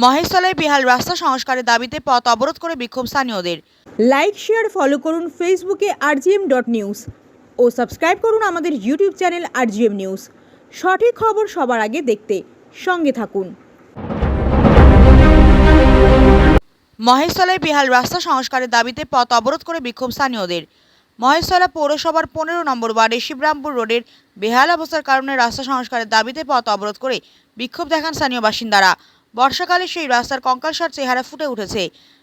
মহেশতলায় বেহাল রাস্তা সংস্কারের দাবিতে পথ অবরোধ করে বিক্ষোভ স্থানীয়দের। লাইক শেয়ার ফলো করুন ফেসবুকে rgm.news ও সাবস্ক্রাইব করুন আমাদের ইউটিউব চ্যানেল rgm নিউজ। সঠিক খবর সবার আগে দেখতে সঙ্গে থাকুন। মহেশতলায় বেহাল রাস্তা সংস্কারের দাবিতে পথ অবরোধ করে বিক্ষোভ স্থানীয়দের। মহেশতলা পৌরসভার 15 নম্বর ওয়ার্ডে শিবরামপুর রোডের বেহাল অবস্থার কারণে রাস্তা সংস্কারের দাবিতে পথ অবরোধ করে বিক্ষোভ দেখান স্থানীয় বাসিন্দারা। বর্ষাকালে সেই রাস্তার কঙ্কালসার চেহারা ফুটে উঠেছে।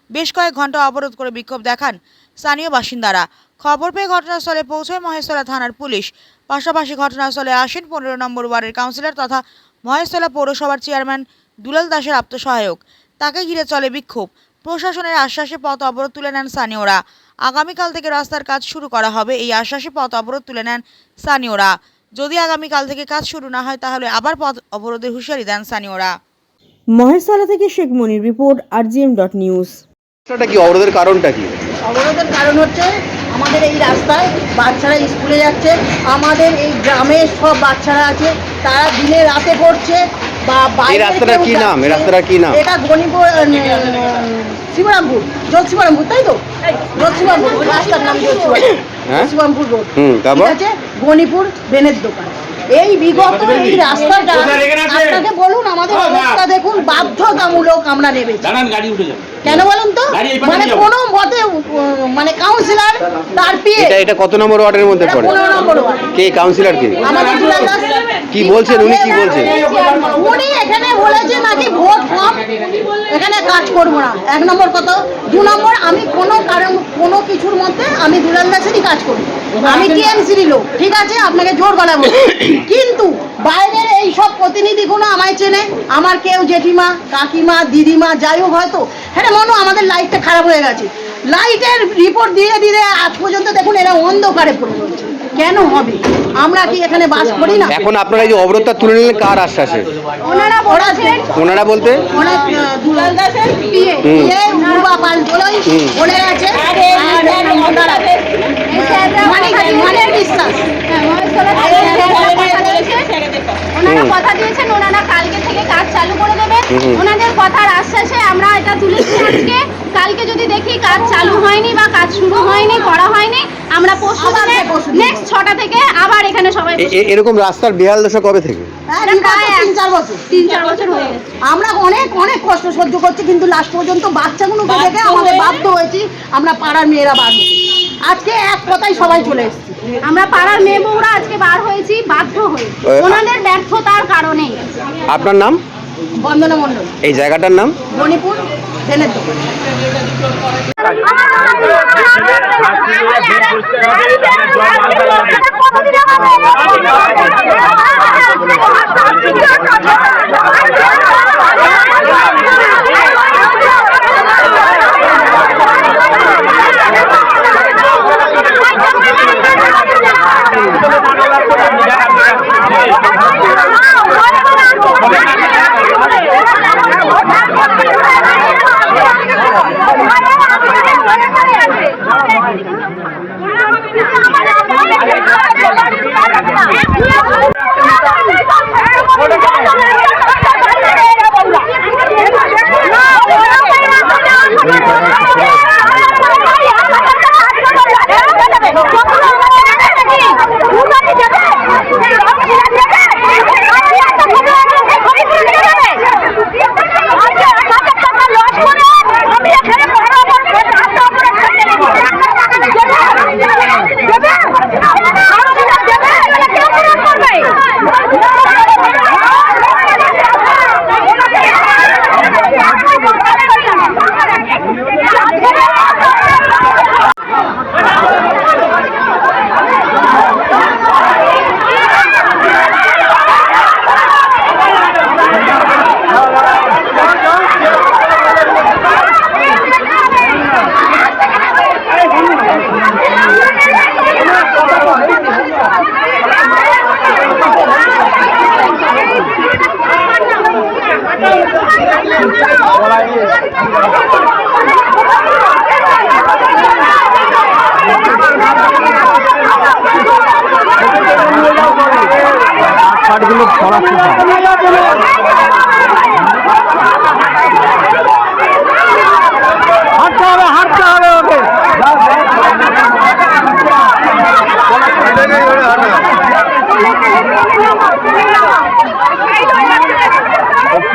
বেশ কয়েক ঘন্টা অবরোধ করে বিক্ষোভ দেখান স্থানীয় বাসিন্দারা। খবর পেয়ে ঘটনাস্থলে পৌঁছয় মহেশতলা থানার পুলিশ। পাশাপাশি ঘটনাস্থলে আসেন 15 নম্বর ওয়ার্ডের কাউন্সিলর তথা মহেশতলা পৌরসভার চেয়ারম্যান দুলাল দাসের আত্মসহায়ক। তাকে ঘিরে চলে বিক্ষোভ। প্রশাসনের আশ্বাসে পথ অবরোধ তুলে নেন স্থানীয়রা। আগামীকাল থেকে রাস্তার কাজ শুরু করা হবে, এই আশ্বাসে পথ অবরোধ তুলে নেন স্থানীয়রা। যদি আগামীকাল থেকে কাজ শুরু না হয় তাহলে আবার পথ অবরোধের হুঁশিয়ারি দেন স্থানীয়রা। মহেশতলা থেকে শেখ মনির রিপোর্ট rgm.news। এটা কি অবরোধের কারণটা কি? অবরোধের কারণ হচ্ছে আমাদের এই রাস্তায় বাচ্চারা স্কুলে যাচ্ছে, আমাদের এই গ্রামে সব বাচ্চারা আছে, তারা দিনে রাতে পড়ছে বা এই রাস্তাটার কি নাম? এই রাস্তাটার কি নাম? এটা গণিপুর শিবরামপুর, জোত শিবরামপুর, তাই তো? জোত শিবরামপুর রাস্তার নাম জোত শিবরামপুর রোড। ঠিক আছে, গণিপুর বেনের দোকান। এই বিগত এই রাস্তাটা আপনাকে বলুন, আমাদের অবস্থা দেখুন, বাধ্যতামূলক আমরা নেমেছি। কেন বলুন তো? মানে কোনো মতে মানে কাউন্সিলর তার পিএ। এটা কত নম্বর ওয়ার্ডের মধ্যে পড়ে? 15 নম্বর ওয়ার্ড। কে কাউন্সিলর কে? আমাদের দুলাল দাস। কি বলছেন উনি? কি বলছেন উনি? এখানে বলেছে নাকি ভোট কম, এখানে কাজ করব না। 1 নম্বর কত, 2 নম্বর আমি কোনো কারণ কোনো কিছুর মধ্যে আমি দুলাল দাসেরই কাজ করি। আমি টিএমসির লোক, ঠিক আছে, আপনাকে জোর গলায় বলি। কিন্তু বাইরের এই সব প্রতিনিধিগুলো আমায় চেনে, আমার কেউ জেঠিমা, কাকিমা, দিদিমা, যাই হোক, হয়তো হ্যাঁ মনে আমাদের লাইটটা খারাপ হয়ে গেছে, লাইটের রিপোর্ট দিয়ে দিয়ে আজ পর্যন্ত দেখুন এরা অন্ধকারে পড়ে রয়েছে। কেন হবে? আমরা কি এখানে বাস করি না? এখন আপনারা এই যে অবরোধটা তুলে নিলেন কার আশ্বাসে? ওনারা বলেছেন, ওনারা বলতে দুলাল দাসের পিএ পূর্বা পাল দোলই বলে আছে, মানের বিশ্বাস ওনারা কথা দিয়েছেন, ওনারা কালকে থেকে কাজ চালু করে দেবেন। ওনাদের কথার আশ্বাসে আমরা এটা তুলেছি আজকে। কালকে যদি দেখি কাজ চালু হয়নি বা কাজ শুরু হয়নি, করা হয়নি, আমরা পরশু দিনে নেক্সট 6টা থেকে আবার এখানে সবাই। এরকম রাস্তার বেহাল দশা কবে থেকে? 3-4 বছর। 3-4 বছর হয়ে গেছে। আমরা অনেক অনেক কষ্ট সহ্য করছি, কিন্তু লাস্ট পর্যন্ত বাচ্চাগুলোকে দেখে আমাদের বাধ্য হয়েছি, আমরা পাড়ার মেয়েরা বার হয়েছি। আজকে এক কথাই সবাই চলে এসেছি, আমরা পাড়ার মেয়ে বউরা আজকে বার হয়েছি বাধ্য হয়ে, ওনাদের ব্যর্থতার কারণে। আপনার নাম? বন্দনা মণ্ডল। এই জায়গাটার নাম? গণিপুর বেনের দোকান। কাঠগুলো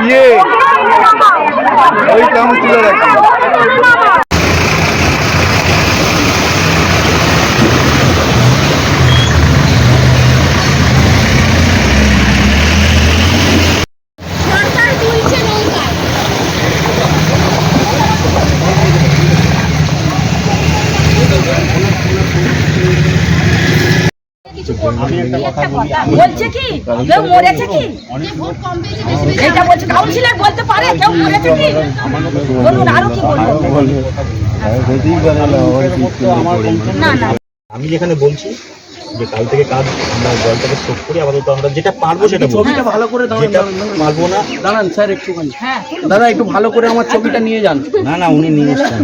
ইয়ে ওই কাউন্সিলর আছে। সরকার তুলছে নৌকায়। বলছে কি কেউ মরেছে কি যে ভোট কম পেয়েছে বেশি বেশি এটা বলছে কাউন্সিলর বলতে পারে কেউ মরেছে কি বলুন আরো কি বলবো না না আমি যেখানে বলছি যে কাল থেকে কাজ আমরা জলটাকে স্টক করি, আপাতত আমরা যেটা পারবো সেটা ছবিটা ভালো করে যেটা পারবো না দাঁড়ান স্যার একটুখানি দাদা একটু ভালো করে আমার ছবিটা নিয়ে যান। না না উনি নিয়ে এসছেন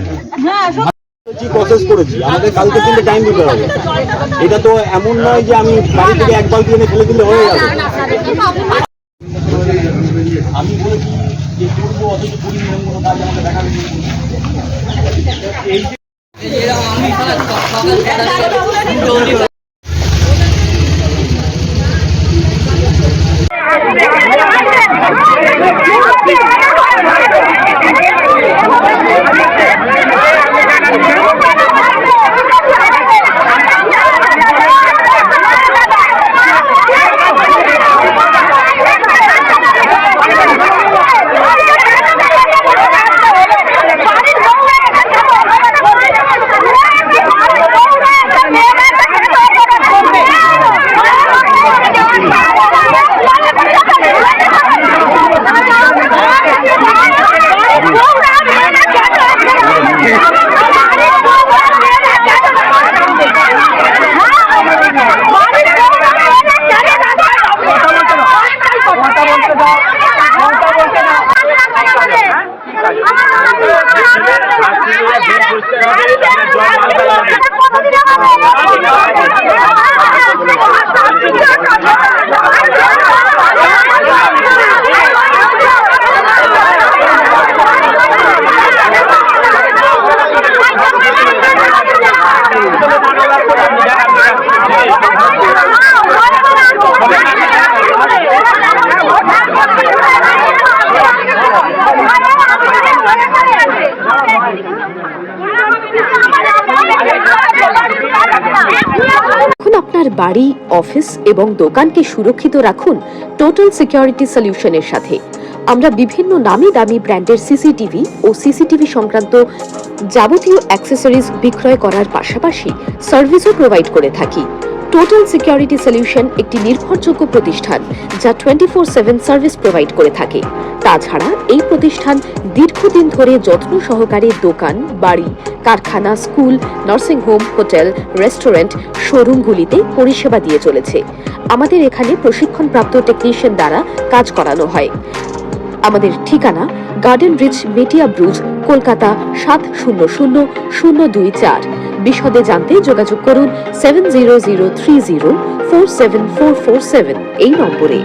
প্রসেস করেছি, আমাদের কালকে কিন্তু টাইম দিতে হবে। এটা তো এমন নয় যে আমি বাড়ি থেকে এক বালতি এনে ফেলে দিলে হয়ে যাবে। আমি বলেছি যে করবো অথচ করি না, কোনো কাজ আমাকে দেখাবে এই এখন আপনার বাড়ি, অফিস এবং দোকানকে সুরক্ষিত রাখুন টোটাল সিকিউরিটি সলিউশনের সাথে। আমরা বিভিন্ন নামি দামি ব্র্যান্ডের সিসিটিভি ও সিসিটিভি সংক্রান্ত যাবতীয় অ্যাক্সেসরিজ বিক্রয় করার পাশাপাশি সার্ভিসও প্রোভাইড করে থাকি। টোটাল সিকিউরিটি সলিউশন একটি নির্ভরযোগ্য প্রতিষ্ঠান যা 24/7 সার্ভিস প্রোভাইড করে থাকে। তাছাড়া এই প্রতিষ্ঠান দীর্ঘদিন ধরে যত্ন সহকারে দোকান, বাড়ি, কারখানা, school, nursing home, hotel, restaurant, শোরুমগুলিতে পরিষেবা দিয়ে চলেছে। আমাদের এখানে প্রশিক্ষণপ্রাপ্ত টেকনিশিয়ান দ্বারা কাজ করানো হয়। আমাদের ঠিকানা গার্ডেন রিচ, মেটিয়া ব্রুজ, কলকাতা 700024। বিশদে জানতে যোগাযোগ করুন 7003047447 এই নম্বরে।